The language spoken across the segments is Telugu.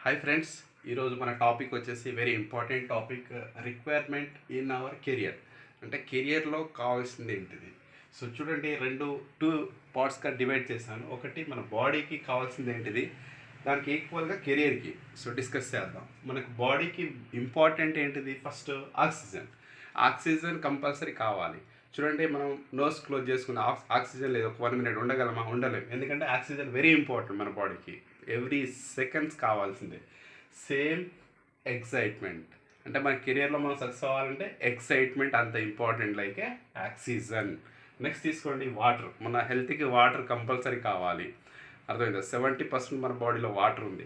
హాయ్ ఫ్రెండ్స్, ఈరోజు మన టాపిక్ వచ్చేసి very important topic, requirement in our career. అంటే కెరియర్లో కావాల్సింది ఏంటిది? సో చూడండి, టూ పార్ట్స్గా డివైడ్ చేశాను. ఒకటి మన బాడీకి కావాల్సింది ఏంటిది, దానికి ఈక్వల్గా కెరియర్కి. సో డిస్కస్ చేద్దాం. మనకు బాడీకి ఇంపార్టెంట్ ఏంటిది? First oxygen. ఆక్సిజన్ కంపల్సరీ కావాలి. చూడండి, మనం నోస్ క్లోజ్ చేసుకున్న ఆక్సిజన్ లేదు, ఒక 1 మినిట్ ఉండగలమా? ఉండలేం. ఎందుకంటే ఆక్సిజన్ వెరీ ఇంపార్టెంట్ మన బాడీకి. ఎవ్రీ సెకండ్స్ కావాల్సిందే. సేమ్ ఎక్సైట్మెంట్, అంటే మన కెరియర్లో మనం సక్సెస్ అవ్వాలంటే ఎక్సైట్మెంట్ అంత ఇంపార్టెంట్ లైక్ ఆక్సిజన్. నెక్స్ట్ తీసుకోండి, వాటర్. మన హెల్త్కి వాటర్ కంపల్సరీ కావాలి. అర్థమైందా? 70% మన బాడీలో వాటర్ ఉంది.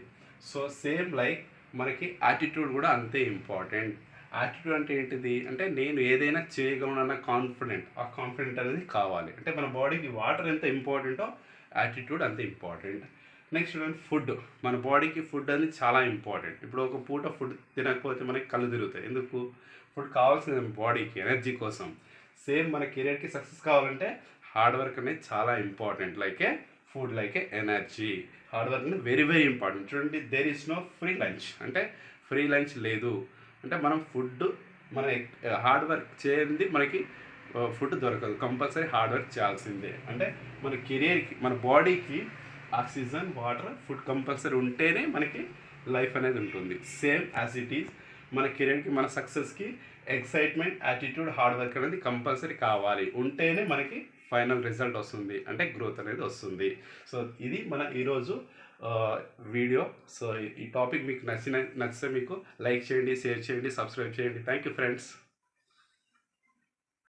సో సేమ్ లైక్ మనకి యాటిట్యూడ్ కూడా అంతే ఇంపార్టెంట్. యాటిట్యూడ్ అంటే ఏంటిది అంటే, నేను ఏదైనా చేయగలనన్న కాన్ఫిడెంట్. ఆ కాన్ఫిడెంట్ అనేది కావాలి. అంటే మన బాడీకి వాటర్ ఎంత ఇంపార్టెంటో యాటిట్యూడ్ అంత ఇంపార్టెంట్. Next food. మన బాడీకి ఫుడ్ అనేది చాలా ఇంపార్టెంట్. ఇప్పుడు ఒక పూట ఫుడ్ తినకపోతే మనకి కళ్ళు తిరుగుతాయి. ఎందుకు? ఫుడ్ కావాల్సింది బాడీకి ఎనర్జీ కోసం. సేమ్ మన కెరియర్కి సక్సెస్ కావాలంటే హార్డ్ వర్క్ అనేది చాలా important. Like food like energy. Hard work అనేది వెరీ వెరీ ఇంపార్టెంట్. చూడండి, there is no free lunch. అంటే ఫ్రీ లంచ్ లేదు. అంటే మనం ఫుడ్, మన హార్డ్ వర్క్ చేయండి మనకి ఫుడ్ దొరకదు. కంపల్సరీ హార్డ్ వర్క్ చేయాల్సిందే. అంటే మన కెరియర్కి, మన బాడీకి ఆక్సిజన్, వాటర్, ఫుడ్ కంపల్సరీ ఉంటేనే మనకి లైఫ్ అనేది ఉంటుంది. సేమ్ యాజ్ ఇట్ ఈజ్ మన కెరియర్కి, మన సక్సెస్కి ఎక్సైట్మెంట్, యాటిట్యూడ్, హార్డ్ వర్క్ అనేది కంపల్సరీ కావాలి. ఉంటేనే మనకి ఫైనల్ రిజల్ట్ వస్తుంది, అంటే గ్రోత్ అనేది వస్తుంది. సో ఇది మన ఈరోజు వీడియో. సో ఈ టాపిక్ మీకు నచ్చితే మీకు లైక్ చేయండి, షేర్ చేయండి, సబ్స్క్రైబ్ చేయండి. Thank you friends.